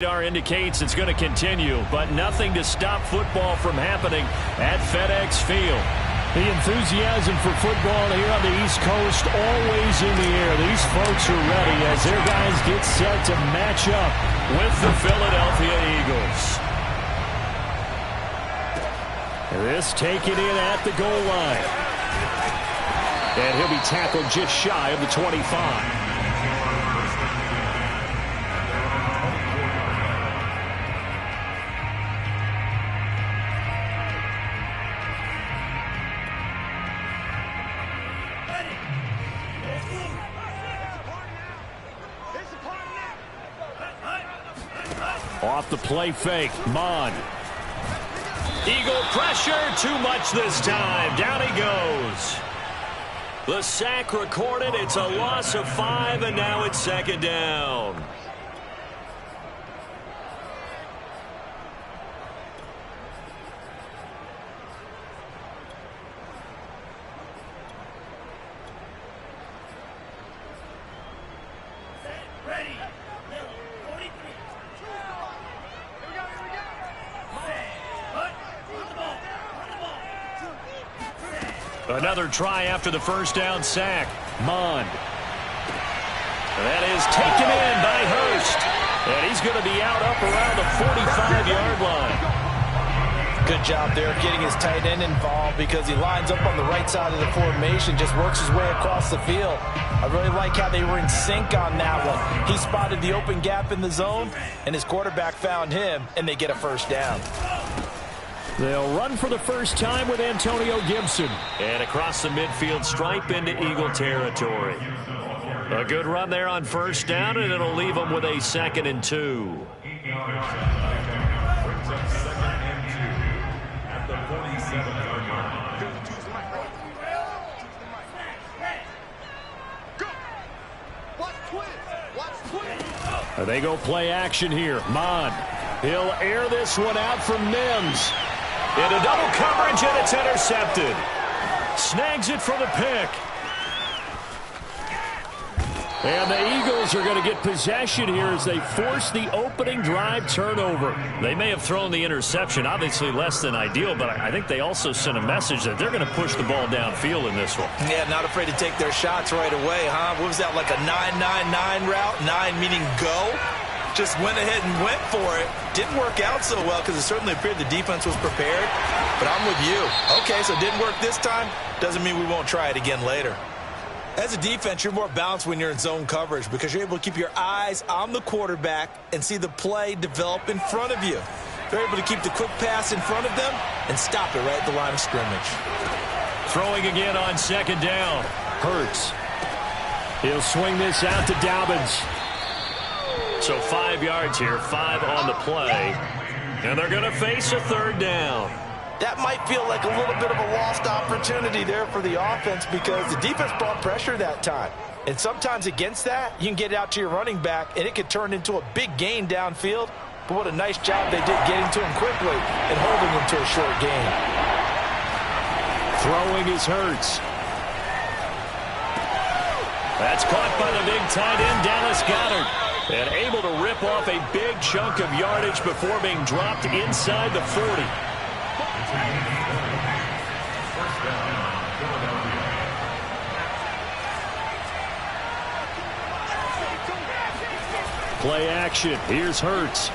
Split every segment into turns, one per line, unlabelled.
Radar indicates it's going to continue, but nothing to stop football from happening at FedEx Field.
The enthusiasm for football here on the East Coast always in the air. These folks are ready as their guys get set to match up
with the Philadelphia Eagles.
This taken in at the goal line.
And he'll be tackled just shy of the 25. Off the play fake, Mon. Eagle pressure, too much this time. Down he goes. The sack recorded. It's a loss of 5, and now it's second down. Another try after the first down sack. Mond. That is taken in by Hurst. And he's going to be out up around the 45-yard line.
Good job there getting his tight end involved because he lines up on the right side of the formation, just works his way across the field. I really like how they were in sync on that one. He spotted the open gap in the zone, and his quarterback found him, and they get a first down.
They'll run for the first time with Antonio Gibson.
And across the midfield stripe into Eagle territory. A good run there on first down, and it'll leave them with a 2nd and 2. They go play action here. Mon. He'll air this one out from Mims. Into double coverage, and it's intercepted. Snags it for the pick. And the Eagles are going to get possession here as they force the opening drive turnover. They may have thrown the interception, obviously less than ideal, but I think they also sent a message that they're going to push the ball downfield in this one.
Yeah, not afraid to take their shots right away, huh? What was that, like a 9-9-9 route? 9 meaning go? Just went ahead and went for it. Didn't work out so well because it certainly appeared the defense was prepared. But I'm with you. Okay, so it didn't work this time. Doesn't mean we won't try it again later. As a defense, you're more balanced when you're in zone coverage because you're able to keep your eyes on the quarterback and see the play develop in front of you. They're able to keep the quick pass in front of them and stop it right at the line of scrimmage.
Throwing again on second down.
Hurts. He'll swing this out to Dobbins.
So 5 yards here, 5 on the play. And they're going to face a third down.
That might feel like a little bit of a lost opportunity there for the offense because the defense brought pressure that time. And sometimes against that, you can get it out to your running back, and it could turn into a big gain downfield. But what a nice job they did getting to him quickly and holding him to a short gain.
Throwing is Hurts. That's caught by the big tight end, Dallas Goedert. And able to rip off a big chunk of yardage before being dropped inside the 40. Play action. Here's Hurts.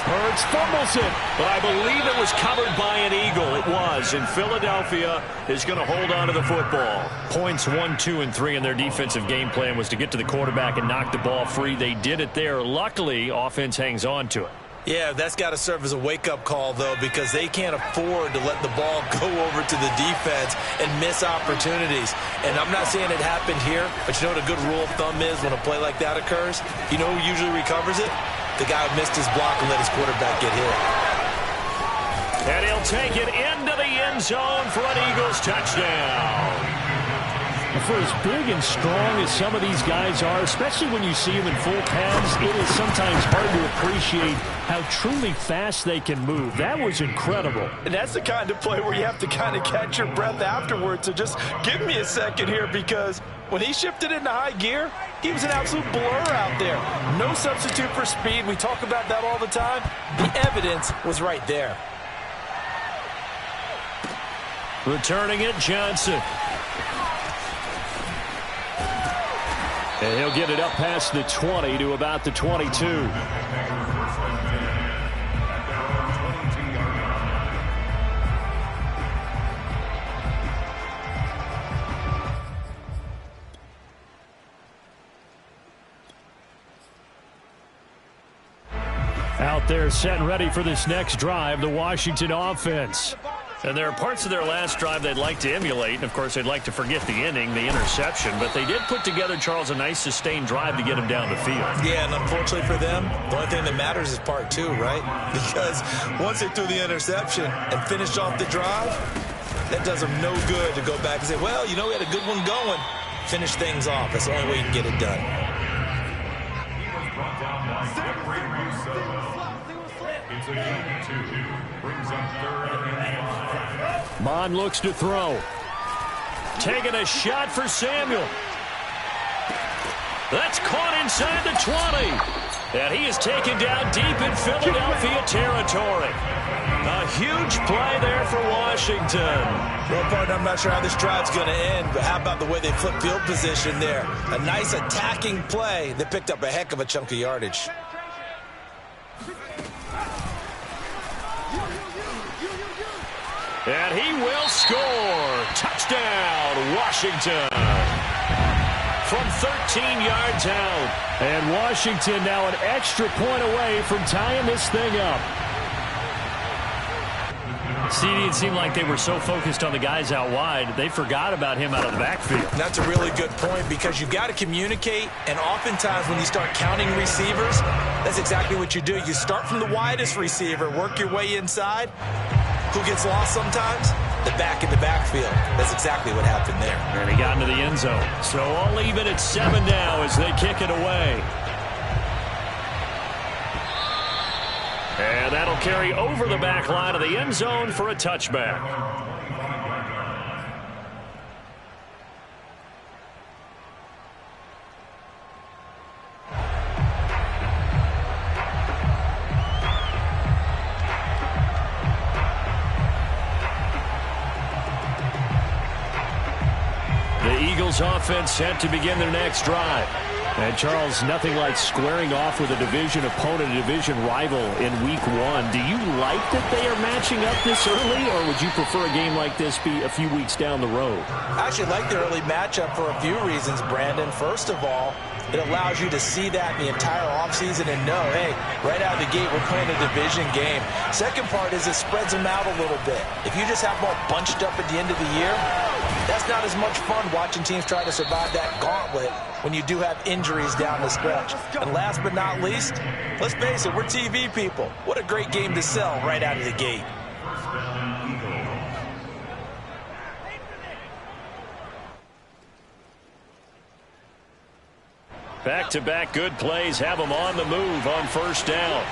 Hurts fumbles it, but I believe it was covered by an Eagle. It was, and Philadelphia is going to hold on to the football. Points 1, 2, and 3 in their defensive game plan was to get to the quarterback and knock the ball free. They did it there. Luckily, offense hangs on to it.
Yeah, that's got to serve as a wake-up call, though, because they can't afford to let the ball go over to the defense and miss opportunities. And I'm not saying it happened here, but you know what a good rule of thumb is when a play like that occurs? You know who usually recovers it? The guy who missed his block and let his quarterback get hit.
And he'll take it into the end zone for an Eagles touchdown.
For as big and strong as some of these guys are, especially when you see them in full pads, it is sometimes hard to appreciate how truly fast they can move. That was incredible.
And that's the kind of play where you have to kind of catch your breath afterwards. So just give me a second here, because when he shifted into high gear, he was an absolute blur out there. No substitute for speed. We talk about that all the time. The evidence was right there.
Returning it, Johnson. And he'll get it up past the 20 to about the 22. Out there set and ready for this next drive, the Washington offense.
And there are parts of their last drive they'd like to emulate. And, of course, they'd like to forget the inning, the interception. But they did put together, Charles, a nice sustained drive to get him down the field.
Yeah, and unfortunately for them, the only thing that matters is part two, right? Because once they threw the interception and finished off the drive, that does them no good to go back and say, well, you know, we had a good one going. Finish things off. That's the only way you can get it done.
It's a game 2. Brings up third and 5.
Mon looks to throw. Taking a shot for Samuel. That's caught inside the 20. And he is taken down deep in Philadelphia territory. A huge play there for Washington.
Well, partner, I'm not sure how this drive's going to end, but how about the way they flip field position there? A nice attacking play that picked up a heck of a chunk of yardage.
And he will score. Touchdown, Washington. From 13 yards out. And Washington now an extra point away from tying this thing up. CD, it seemed like they were so focused on the guys out wide, they forgot about him out of the backfield.
That's a really good point, because you've got to communicate, and oftentimes when you start counting receivers, that's exactly what you do. You start from the widest receiver, work your way inside. Who gets lost sometimes? The back in the backfield. That's exactly what happened there.
And he got into the end zone. So all even at 7 now as they kick it away. And that'll carry over the back line of the end zone for a touchback. The Eagles offense set to begin their next drive. And, Charles, nothing like squaring off with a division opponent, a division rival in Week 1. Do you like that they are matching up this early, or would you prefer a game like this be a few weeks down the road?
I actually like the early matchup for a few reasons, Brandon. First of all, it allows you to see that the entire offseason and know, hey, right out of the gate, we're playing a division game. Second part is it spreads them out a little bit. If you just have them all bunched up at the end of the year, that's not as much fun watching teams try to survive that gauntlet when you do have injuries down the stretch. And last but not least, let's face it, we're TV people. What a great game to sell right out of the gate.
Back-to-back good plays have them on the move on first down.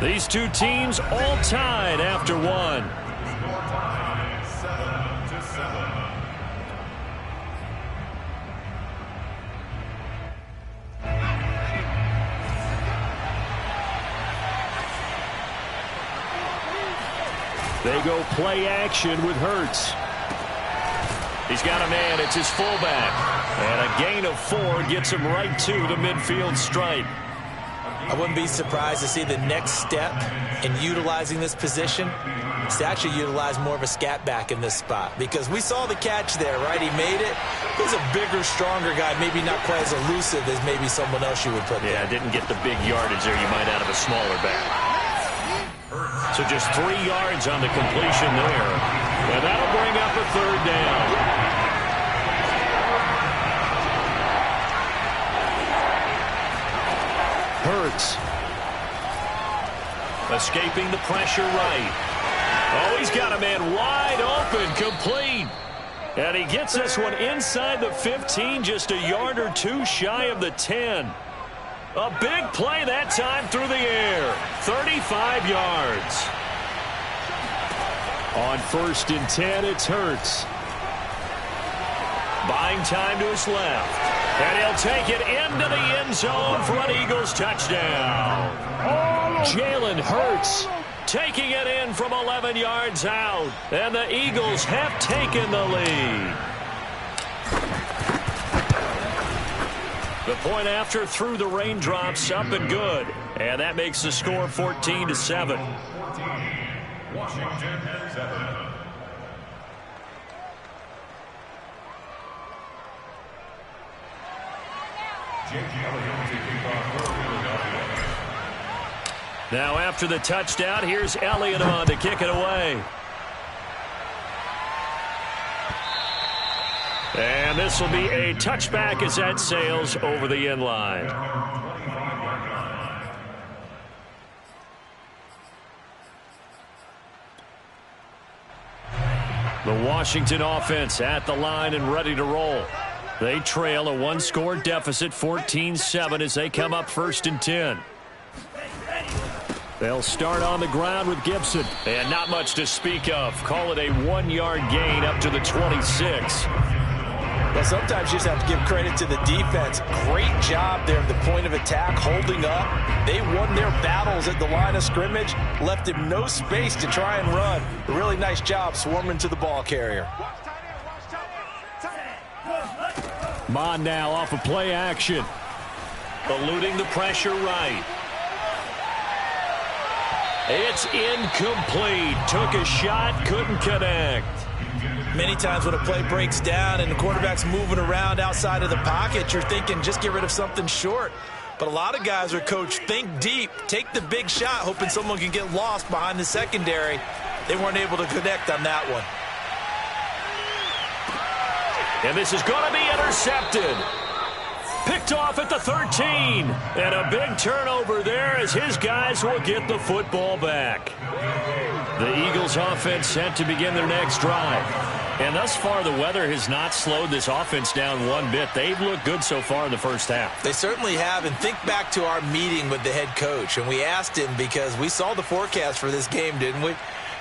These two teams all tied after one. They go play action with Hurts. He's got a man. It's his fullback. And a gain of 4 gets him right to the midfield stripe.
I wouldn't be surprised to see the next step in utilizing this position is to actually utilize more of a scat back in this spot, because we saw the catch there, right? He made it. He was a bigger, stronger guy, maybe not quite as elusive as maybe someone else you would put there.
Yeah, didn't get the big yardage there you might out of a smaller back. So just 3 yards on the completion there. And that'll bring up a third down. Hurts. Escaping the pressure right. Oh, he's got a man wide open, complete. And he gets this one inside the 15, just a yard or two shy of the 10. A big play that time through the air. 35 yards. On 1st and 10, it's Hurts. Buying time to his left. And he'll take it into the end zone for an Eagles touchdown. Jalen Hurts taking it in from 11 yards out. And the Eagles have taken the lead. The point after through the raindrops, up and good. And that makes the score 14-7.
Washington 7.
Now after the touchdown, here's Elliott on to kick it away. And this will be a touchback as that sails over the end line. The Washington offense at the line and ready to roll. They trail a one-score deficit, 14-7, as they come up 1st and 10. They'll start on the ground with Gibson. And not much to speak of. Call it a 1-yard gain up to the 26.
Well, sometimes you just have to give credit to the defense. Great job there at the point of attack, holding up. They won their battles at the line of scrimmage, left him no space to try and run. A really nice job swarming to the ball carrier.
Mon now off of play action. Eluding the pressure right. It's incomplete. Took a shot, couldn't connect.
Many times when a play breaks down and the quarterback's moving around outside of the pocket, you're thinking just get rid of something short. But a lot of guys are coached, think deep, take the big shot, hoping someone can get lost behind the secondary. They weren't able to connect on that one.
And this is going to be intercepted. Picked off at the 13. And a big turnover there as his guys will get the football back. The Eagles offense set to begin their next drive. And thus far, the weather has not slowed this offense down one bit. They've looked good so far in the first half.
They certainly have. And think back to our meeting with the head coach. And we asked him because we saw the forecast for this game, didn't we?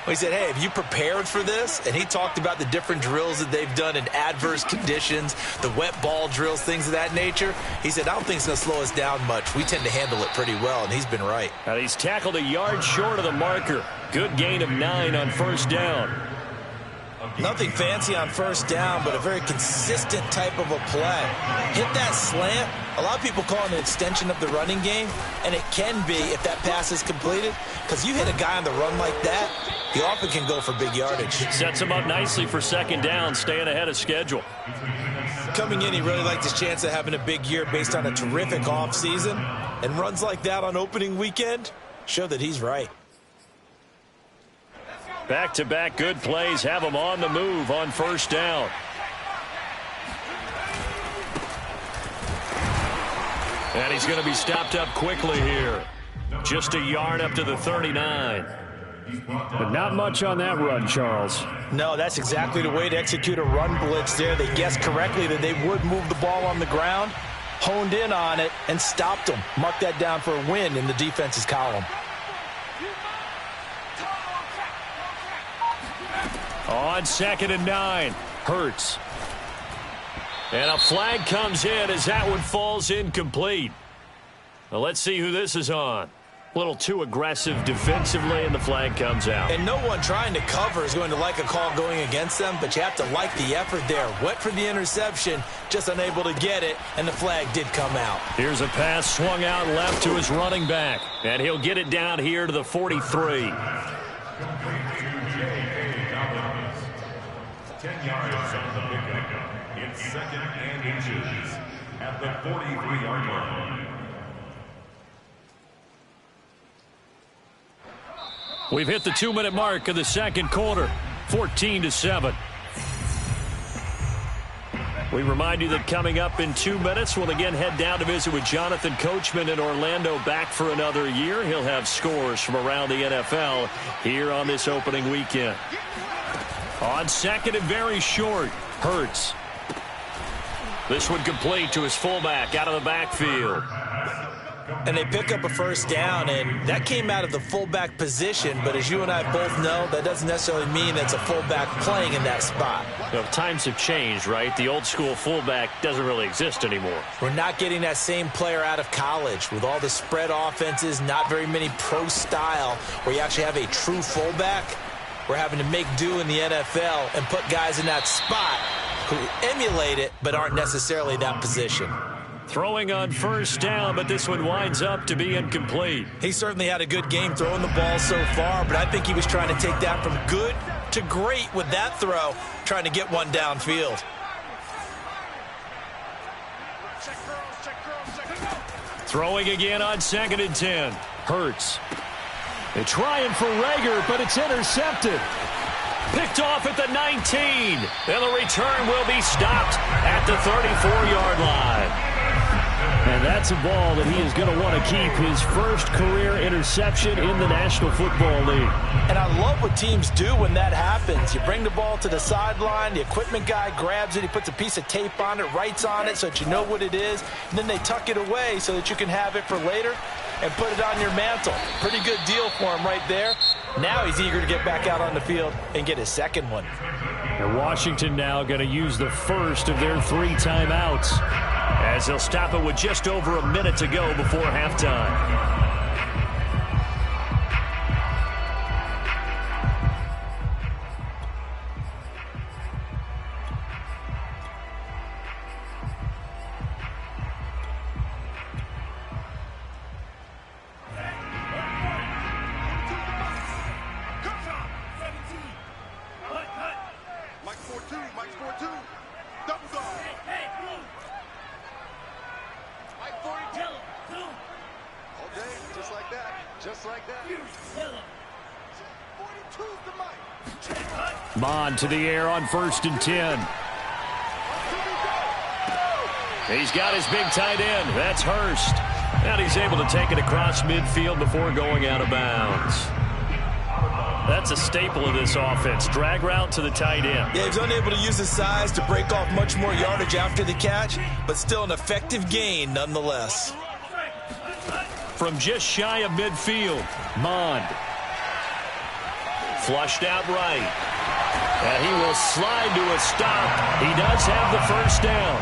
We said, hey, have you prepared for this? And he talked about the different drills that they've done in adverse conditions, the wet ball drills, things of that nature. He said, I don't think it's going to slow us down much. We tend to handle it pretty well, and he's been right.
And he's tackled a yard short of the marker. Good gain of 9 on 1st down.
Nothing fancy on 1st down, but a very consistent type of a play. Hit that slant. A lot of people call it an extension of the running game, and it can be if that pass is completed, because you hit a guy on the run like that, he often can go for big yardage.
Sets him up nicely for 2nd down, staying ahead of schedule.
Coming in, he really liked his chance of having a big year based on a terrific offseason, and runs like that on opening weekend show that he's right.
Back-to-back good plays have him on the move on 1st down. And he's going to be stopped up quickly here. Just a yard up to the 39. But not much on that run, Charles.
No, that's exactly the way to execute a run blitz there. They guessed correctly that they would move the ball on the ground, honed in on it, and stopped them. Mark that down for a win in the defense's column.
On 2nd and 9, Hurts. And a flag comes in as that one falls incomplete. Well, let's see who this is on. A little too aggressive defensively, and the flag comes out.
And no one trying to cover is going to like a call going against them, but you have to like the effort there. Went for the interception, just unable to get it, and the flag did come out.
Here's a pass swung out left to his running back, and he'll get it down here to the 43.
10 yards on the pickup. It's 2nd and inches at the 43-yard line.
We've hit the 2-minute mark of the 2nd quarter, 14-7. We remind you that coming up in 2 minutes, we'll again head down to visit with Jonathan Coachman in Orlando, back for another year. He'll have scores from around the NFL here on this opening weekend. On second and very short, Hurts. This one complete to his fullback out of the backfield.
And they pick up a first down, and that came out of the fullback position. But as you and I both know, that doesn't necessarily mean that's a fullback playing in that spot.
Well, times have changed, right? The old school fullback doesn't really exist anymore.
We're not getting that same player out of college. With all the spread offenses, not very many pro style where you actually have a true fullback. We're having to make do in the NFL and put guys in that spot who emulate it but aren't necessarily that position.
Throwing on first down, but this one winds up to be incomplete.
He certainly had a good game throwing the ball so far, but I think he was trying to take that from good to great with that throw, trying to get one downfield.
Throwing again on second and 10. Hurts. They're trying for Rager, but it's intercepted. Picked off at the 19. And the return will be stopped at the 34-yard line. And that's a ball that he is going to want to keep, his first career interception in the National Football League.
And I love what teams do when that happens. You bring the ball to the sideline, the equipment guy grabs it, he puts a piece of tape on it, writes on it so that you know what it is, and then they tuck it away so that you can have it for later and put it on your mantle. Pretty good deal for him right there. Now he's eager to get back out on the field and get his second one.
And Washington now going to use the first of their 3 timeouts, as they'll stop it with just over a minute to go before halftime. Mon to the air on first and 10. He's got his big tight end. That's Hurst. And he's able to take it across midfield before going out of bounds. That's a staple of this offense. Drag route to the tight end.
Yeah, he's unable to use his size to break off much more yardage after the catch, but still an effective gain nonetheless.
From just shy of midfield, Mond. Flushed out right. And he will slide to a stop. He does have the first down.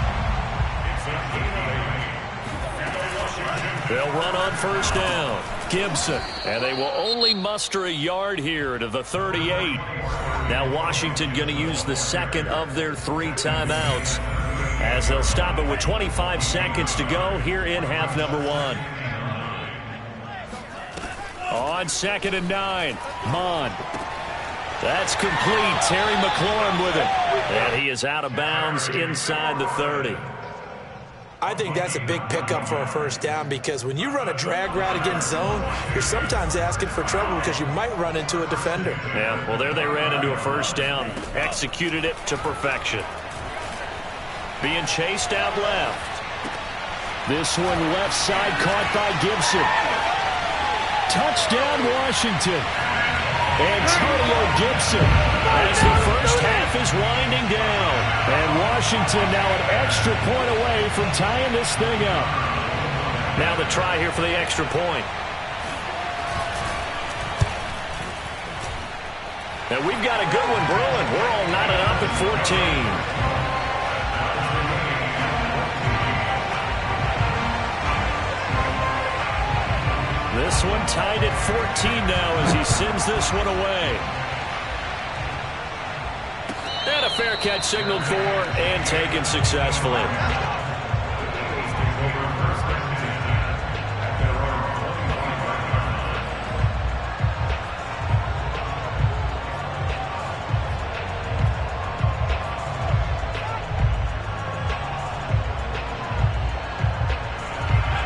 They'll run on first down. Gibson. And they will only muster a yard here to the 38. Now Washington going to use the second of their 3 timeouts, as they'll stop it with 25 seconds to go here in half number 1. On second and 9, Mond. That's complete. Terry McLaurin with it. And he is out of bounds inside the 30.
I think that's a big pickup for a first down, because when you run a drag route against zone, you're sometimes asking for trouble because you might run into a defender.
Yeah, well, there they ran into a first down. Executed it to perfection. Being chased out left. This one left side caught by Gibson. Touchdown, Washington. Antonio Gibson, as the first half is winding down. And Washington now an extra point away from tying this thing up. Now the try here for the extra point. And we've got a good one brewing. We're all knotted up at 14. This one tied at 14 now as he sends this one away. And a fair catch signaled for and taken successfully.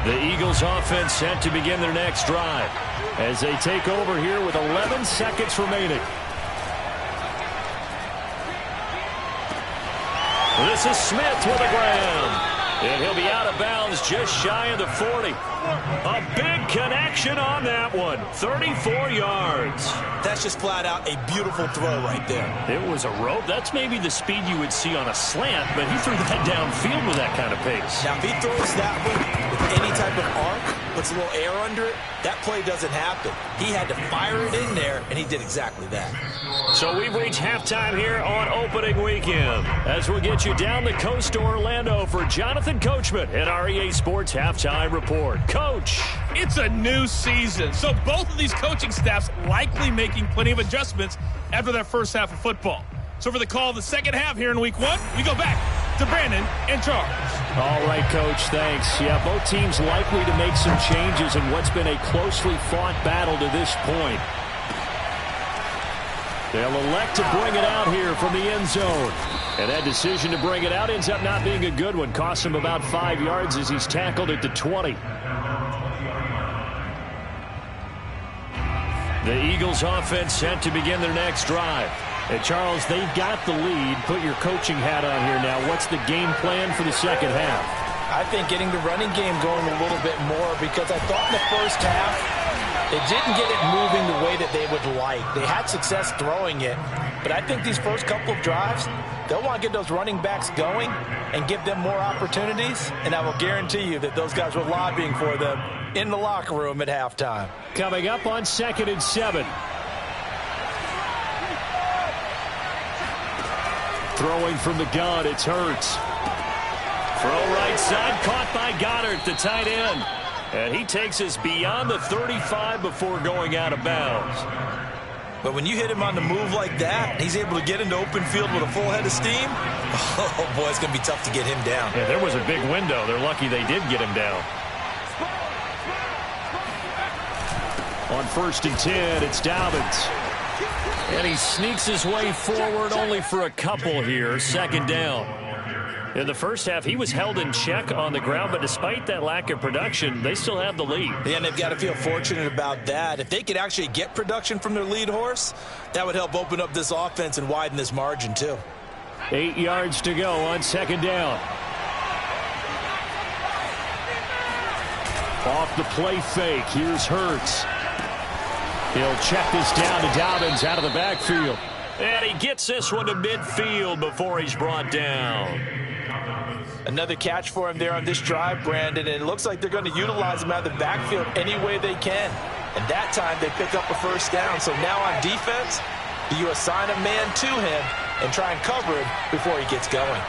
The Eagles offense set to begin their next drive as they take over here with 11 seconds remaining.
This is Smith with a grab. And he'll be out of bounds just shy of the 40. A big connection on that one. 34 yards.
That's just flat out a beautiful throw right there.
It was a rope. That's maybe the speed you would see on a slant, but he threw that downfield with that kind of pace.
Now, if he throws that one with any type of arc, puts a little air under it, that play doesn't happen. He had to fire it in there, and he did exactly that.
So we've reached halftime here on opening weekend. As we'll get you down the coast to Orlando for Jonathan Coachman at our EA Sports Halftime Report. Coach.
It's a new season, so both of these coaching staffs likely making plenty of adjustments after their first half of football. So for the call of the second half here in week one, we go back to Brandon and Charles.
All right, Coach, thanks. Yeah, both teams likely to make some changes in what's been a closely fought battle to this point. They'll elect to bring it out here from the end zone. And that decision to bring it out ends up not being a good one. Costs him about 5 yards as he's tackled at the 20. The Eagles offense set to begin their next drive. And Charles, they've got the lead. Put your coaching hat on here now. What's the game plan for the second half?
I think getting the running game going a little bit more, because I thought in the first half they didn't get it moving the way that they would like. They had success throwing it, but I think these first couple of drives, they'll want to get those running backs going and give them more opportunities, and I will guarantee you that those guys were lobbying for them in the locker room at halftime.
Coming up on 2nd and 7. Throwing from the gun, it's Hurts.
Throw right side, caught by Goddard, the tight end. And he takes us beyond the 35 before going out of bounds.
But when you hit him on the move like that, he's able to get into open field with a full head of steam, oh boy, it's going to be tough to get him down.
Yeah, there was a big window. They're lucky they did get him down.
On 1st and 10, it's Dobbins.
And he sneaks his way forward only for a couple here. 2nd down. In the first half, he was held in check on the ground, but despite that lack of production, they still have the lead.
Yeah, and they've got to feel fortunate about that. If they could actually get production from their lead horse, that would help open up this offense and widen this margin too.
8 yards to go on 2nd down. Off the play fake, here's Hurts. He'll check this down to Dobbins out of the backfield.
And he gets this one to midfield before he's brought down.
Another catch for him there on this drive, Brandon, and it looks like they're going to utilize him out of the backfield any way they can. And that time they pick up a 1st down. So now on defense, do you assign a man to him and try and cover him before he gets going?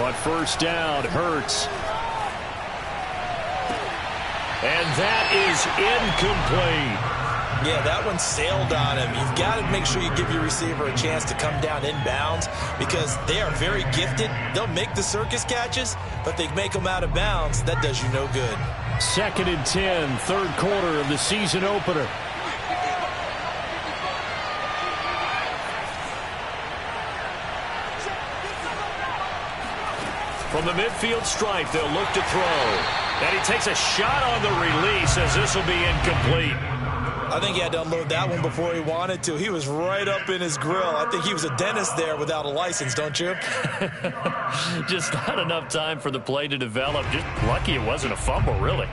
On 1st down, Hurts.
And that is incomplete.
Yeah, that one sailed on him. You've got to make sure you give your receiver a chance to come down inbounds because they are very gifted. They'll make the circus catches, but they make them out of bounds. That does you no good.
2nd and 10, 3rd quarter of the season opener.
From the midfield stripe, they'll look to throw. And he takes a shot on the release as this will be incomplete.
I think he had to unload that one before he wanted to. He was right up in his grill. I think he was a dentist there without a license, don't you?
Just not enough time for the play to develop. Just lucky it wasn't a fumble, really.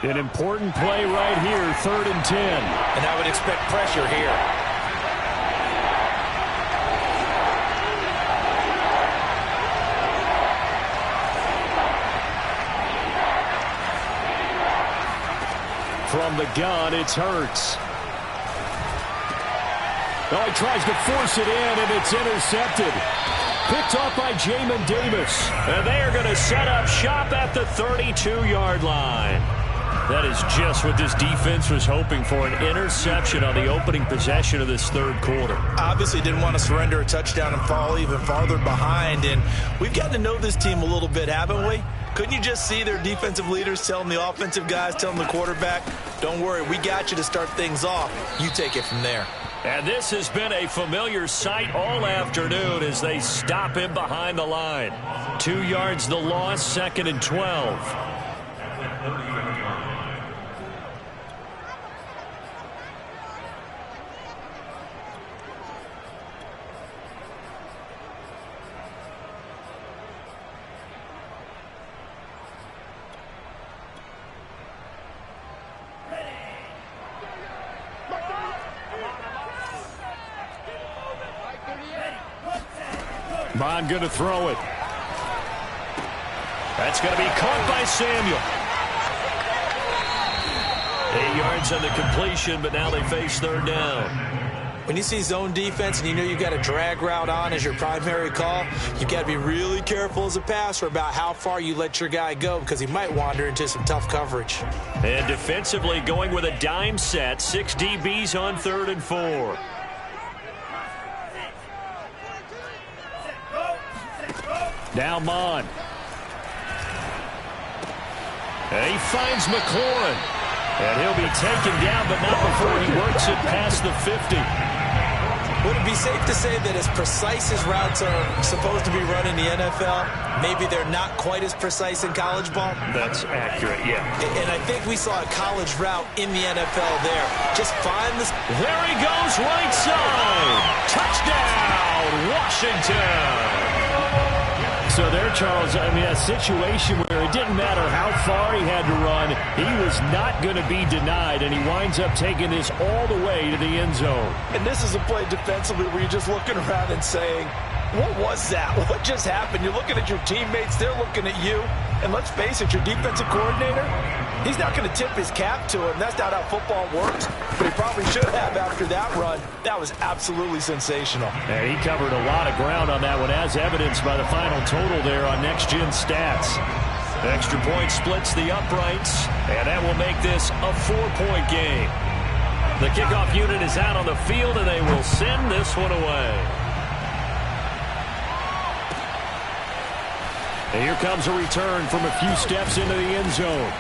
An important play right here, 3rd and 10.
And I would expect pressure here.
From the gun, it's Hurts. Oh, he tries to force it in, and it's intercepted. Picked off by Jamin Davis.
And they are going to set up shop at the 32-yard line. That is just what this defense was hoping for, an interception on the opening possession of this 3rd quarter.
Obviously didn't want to surrender a touchdown and fall even farther behind. And we've gotten to know this team a little bit, haven't we? Couldn't you just see their defensive leaders telling the offensive guys, telling the quarterback, don't worry, we got you to start things off. You take it from there.
And this has been a familiar sight all afternoon as they stop him behind the line. 2 yards the loss, 2nd and 12.
Bond going to throw it. That's going to be caught by Samuel. 8 yards on the completion, but now they face third down.
When you see zone defense and you know you've got a drag route on as your primary call, you've got to be really careful as a passer about how far you let your guy go because he might wander into some tough coverage.
And defensively going with a dime set, 6 DBs on 3rd and 4. Now Mon. And he finds McLaurin. And he'll be taken down, but not before he works it past the 50.
Would it be safe to say that as precise as routes are supposed to be run in the NFL, maybe they're not quite as precise in college ball?
That's accurate, yeah.
And I think we saw a college route in the NFL there. Just find this.
There he goes, right side. Touchdown, Washington. So there, Charles, I mean, a situation where it didn't matter how far he had to run, he was not going to be denied, and he winds up taking this all the way to the end zone.
And this is a play defensively where you're just looking around and saying, what was that? What just happened? You're looking at your teammates, they're looking at you, and let's face it, your defensive coordinator, he's not going to tip his cap to him. That's not how football works, but he probably should have after that run. That was absolutely sensational.
And he covered a lot of ground on that one, as evidenced by the final total there on Next Gen Stats. Extra point splits the uprights, and that will make this a 4-point game. The kickoff unit is out on the field, and they will send this one away. And here comes a return from a few steps into the end zone.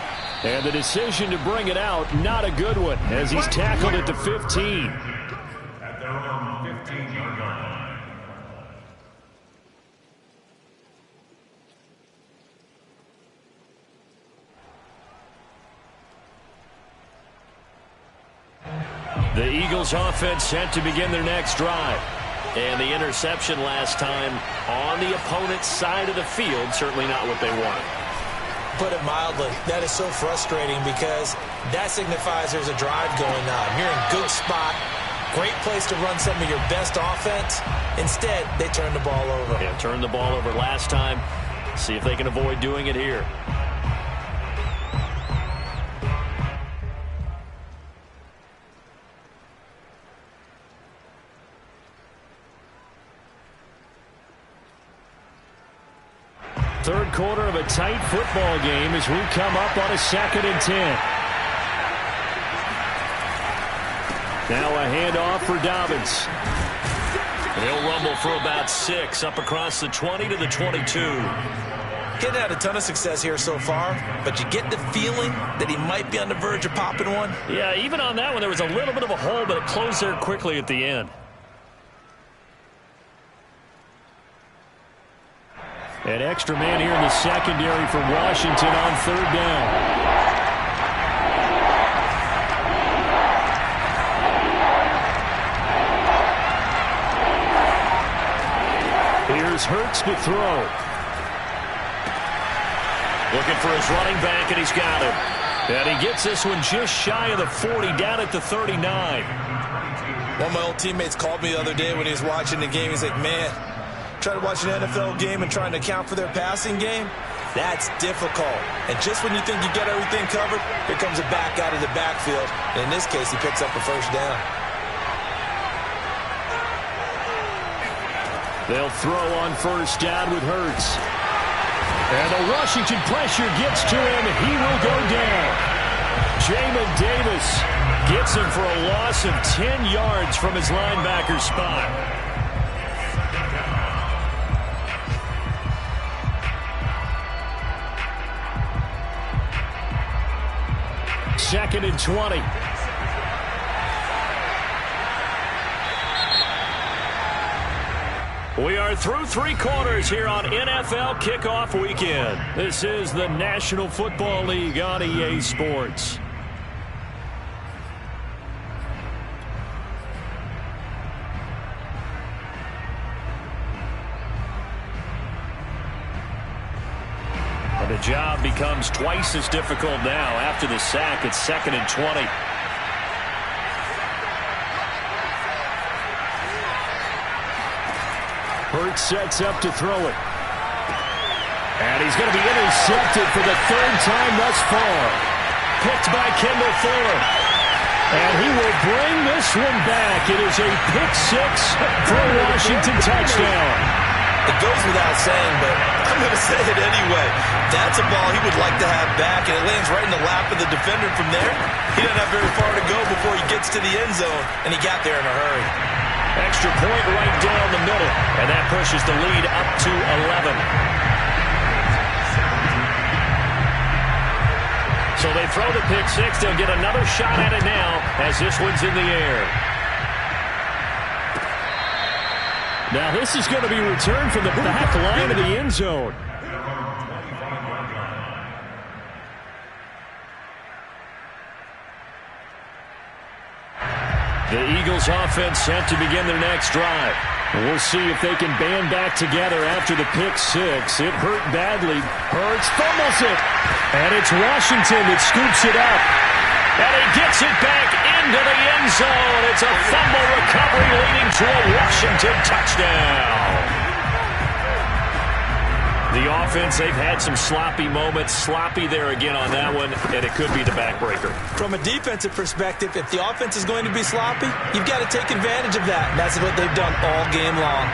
And the decision to bring it out, not a good one, as he's tackled at the 15.
At their own 15-yard line.
The Eagles offense set to begin their next drive. And the interception last time on the opponent's side of the field, certainly not what they wanted.
Put it mildly, that is so frustrating because that signifies there's a drive going on. You're in good spot, great place to run some of your best offense. Instead, they turn the ball over.
Yeah, turned the ball over last time. See if they can avoid doing it here. Third quarter of a tight football game as we come up on a 2nd and 10. Now a handoff for Dobbins. He'll rumble for about 6 up across the 20 to the 22.
Getting had a ton of success here so far, but you get the feeling that he might be on the verge of popping one.
Yeah, even on that one, there was a little bit of a hole, but it closed there quickly at the end. An extra man here in the secondary for Washington on 3rd down. Here's Hurts to throw. Looking for his running back, and he's got it. And he gets this one just shy of the 40, down at the 39.
One of my old teammates called me the other day when he was watching the game. He's like, man, trying to watch an NFL game and trying to account for their passing game, that's difficult. And just when you think you get everything covered, here comes a back out of the backfield. And in this case, he picks up a first down.
They'll throw on first down with Hurts. And the Washington pressure gets to him, and he will go down. Jamin Davis gets him for a loss of 10 yards from his linebacker spot. 2nd and 20. We are through 3 quarters here on NFL Kickoff Weekend. This is the National Football League on EA Sports. The job becomes twice as difficult now after the sack. It's 2nd and 20. Hurts sets up to throw it. And he's going to be intercepted for the third time thus far. Picked by Kendall Fuller. And he will bring this one back. It is a pick six for a Washington touchdown.
It goes without saying, but I'm going to say it anyway. That's a ball he would like to have back, and it lands right in the lap of the defender. From there, he doesn't have very far to go before he gets to the end zone, and he got there in a hurry.
Extra point right down the middle, and that pushes the lead up to 11. So they throw the pick six. They'll get another shot at it now as this one's in the air. Now this is going to be returned from the back line of the end zone. The Eagles offense set to begin their next drive. We'll see if they can band back together after the pick six. It hurt badly. Hurts fumbles it. And it's Washington that scoops it up. And he gets it back into the end zone. It's a fumble recovery leading to a Washington touchdown. The offense, they've had some sloppy moments. Sloppy there again on that one, and it could be the backbreaker.
From a defensive perspective, if the offense is going to be sloppy, you've got to take advantage of that. And that's what they've done all game long.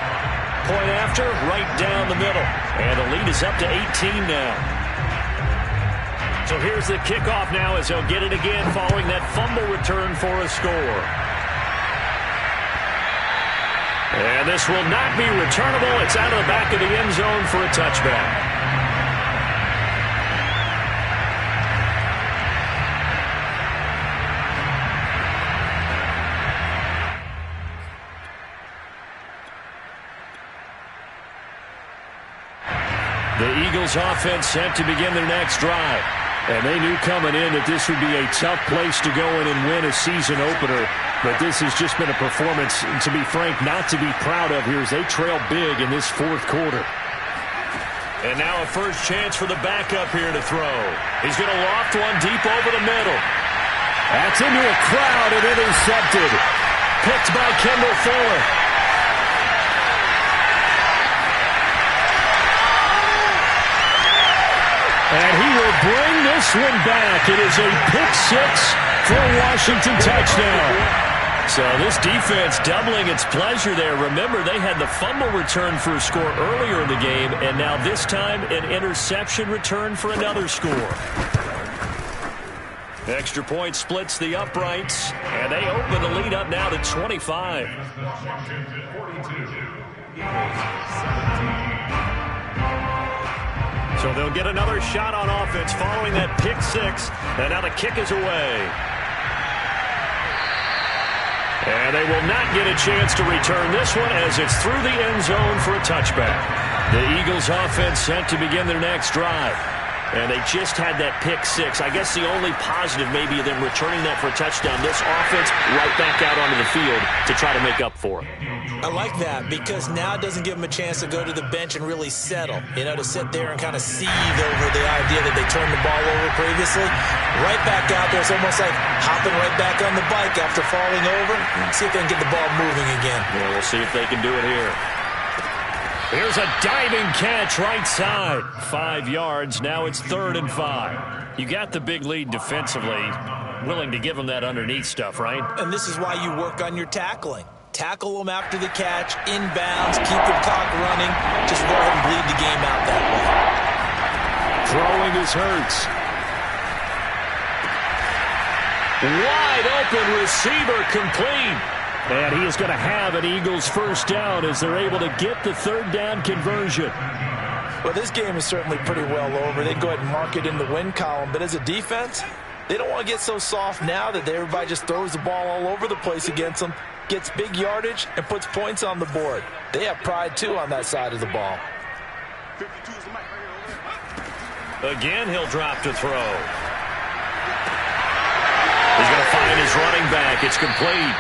Point after, right down the middle. And the lead is up to 18 now. So here's the kickoff now as they'll get it again following that fumble return for a score. And this will not be returnable. It's out of the back of the end zone for a touchback. The Eagles offense set to begin their next drive. And they knew coming in that this would be a tough place to go in and win a season opener. But this has just been a performance, to be frank, not to be proud of here as they trail big in this fourth quarter. And now a first chance for the backup here to throw. He's going to loft one deep over the middle. That's into a crowd and intercepted. Picked by Kendall Fuller. And he will bring this one back. It is a pick six for a Washington touchdown. So this defense doubling its pleasure there. Remember, they had the fumble return for a score earlier in the game, and now this time an interception return for another score. Extra point splits the uprights, and they open the lead up now to 25. So they'll get another shot on offense following that pick six, and now the kick is away. And they will not get a chance to return this one as it's through the end zone for a touchback. The Eagles offense set to begin their next drive. And they just had that pick six. I guess the only positive maybe of them returning that for a touchdown. This offense right back out onto the field to try to make up for it.
I like that because now it doesn't give them a chance to go to the bench and really settle. You know, to sit there and kind of seethe over the idea that they turned the ball over previously. Right back out there. It's almost like hopping right back on the bike after falling over. See if they can get the ball moving again.
Yeah, we'll see if they can do it here. Here's a diving catch right side. 5 yards. Now it's 3rd and 5. You got the big lead defensively. Willing to give them that underneath stuff, right?
And this is why you work on your tackling. Tackle them after the catch, inbounds, keep the clock running. Just go ahead and bleed the game out that way.
Throwing is Hurts. Wide open receiver complete. And he is going to have an Eagles first down as they're able to get the 3rd down conversion.
Well, this game is certainly pretty well over. They can go ahead and mark it in the win column. But as a defense, they don't want to get so soft now that everybody just throws the ball all over the place against them, gets big yardage, and puts points on the board. They have pride, too, on that side of the ball.
Again, he'll drop to throw. He's going to find his running back. It's complete.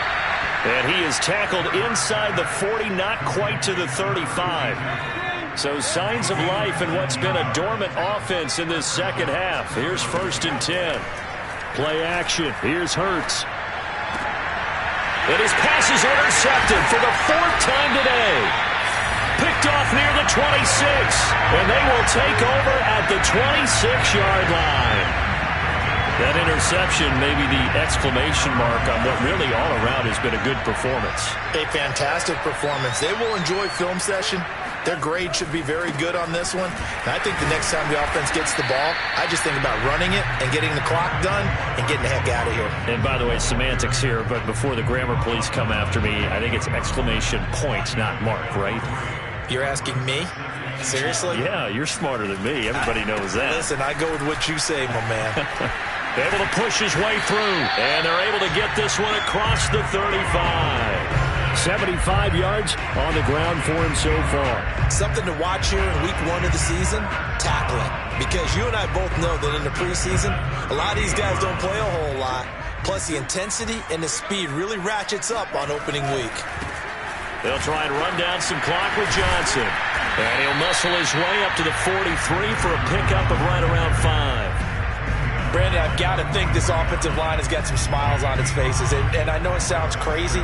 And he is tackled inside the 40, not quite to the 35. So signs of life in what's been a dormant offense in this second half. Here's 1st and 10. Play action. Here's Hurts. And his pass is intercepted for the 4th time today. picked off near the 26. And they will take over at the 26-yard line. That interception may be the exclamation mark on what really all around has been a good performance.
A fantastic performance. They will enjoy film session. Their grade should be very good on this one. And I think the next time the offense gets the ball, I just think about running it and getting the clock done and getting the heck out of here.
And by the way, semantics here, but before the grammar police come after me, I think it's exclamation point, not mark, right?
You're asking me? Seriously?
Yeah, you're smarter than me. Everybody knows that.
Listen, I go with what you say, my man.
Able to push his way through, and they're able to get this one across the 35. 75 yards on the ground for him so far.
Something to watch here in week 1 of the season, tackling. Because you and I both know that in the preseason, a lot of these guys don't play a whole lot. Plus, the intensity and the speed really ratchets up on opening week.
They'll try and run down some clock with Johnson. And he'll muscle his way up to the 43 for a pickup of right around 5.
Brandon, I've got to think this offensive line has got some smiles on its faces. And I know it sounds crazy,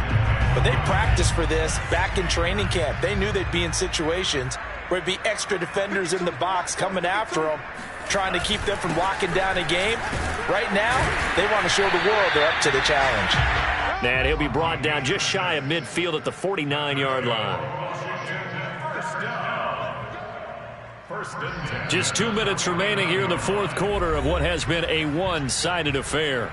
but they practiced for this back in training camp. They knew they'd be in situations where it'd be extra defenders in the box coming after them, trying to keep them from locking down a game. Right now, they want to show the world they're up to the challenge.
And he'll be brought down just shy of midfield at the 49-yard line. Just 2 minutes remaining here in the fourth quarter of what has been a one-sided affair.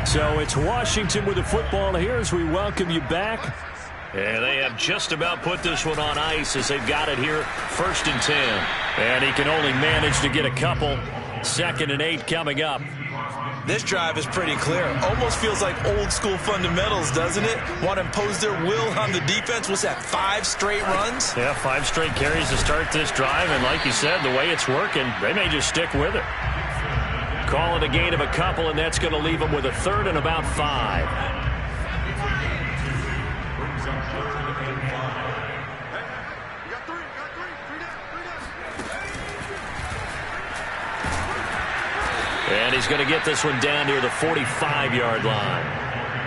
So it's Washington with the football here as we welcome you back. And they have just about put this one on ice as they've got it here, 1st and 10. And he can only manage to get a couple. 2nd and 8 coming up.
This drive is pretty clear. Almost feels like old school fundamentals, doesn't it? Want to impose their will on the defense. What's that, 5 straight runs?
Yeah, 5 straight carries to start this drive. And like you said, the way it's working, they may just stick with it. Call it a gain of a couple, and that's going to leave them with a 3rd and about 5. And he's going to get this one down near the 45-yard line.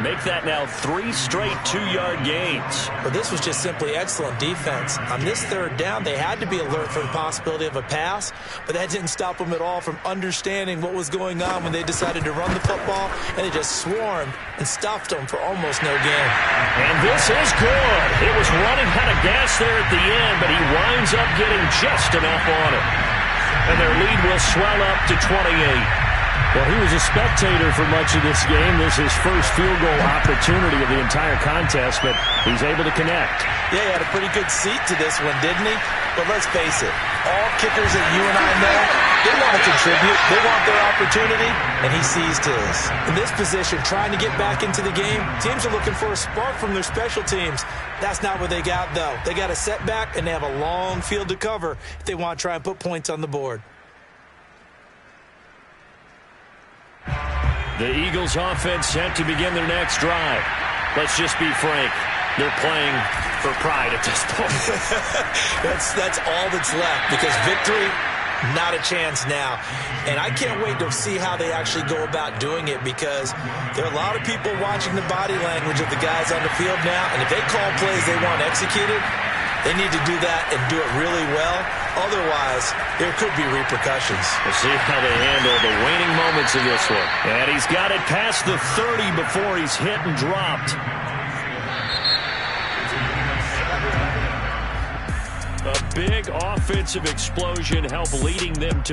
Make that now 3 straight 2-yard gains.
But this was just simply excellent defense. On this 3rd down, they had to be alert for the possibility of a pass, but that didn't stop them at all from understanding what was going on when they decided to run the football, and they just swarmed and stuffed them for almost no gain.
And this is good. It was running out of gas there at the end, but he winds up getting just enough on it. And their lead will swell up to 28. Well, he was a spectator for much of this game. This is his first field goal opportunity of the entire contest, but he's able to connect.
Yeah, he had a pretty good seat to this one, didn't he? But let's face it, all kickers that you and I know, they want to contribute. They want their opportunity, and he seized his. In this position, trying to get back into the game, teams are looking for a spark from their special teams. That's not what they got, though. They got a setback, and they have a long field to cover if they want to try and put points on the board.
The Eagles offense set to begin their next drive. Let's just be frank. They're playing for pride at this point.
That's all that's left, because victory, not a chance now. And I can't wait to see how they actually go about doing it, because there are a lot of people watching the body language of the guys on the field now, and if they call plays they want executed, they need to do that and do it really well. Otherwise, there could be repercussions.
We'll see how they handle the waning moments of this one. And he's got it past the 30 before he's hit and dropped. A big offensive explosion helped leading them to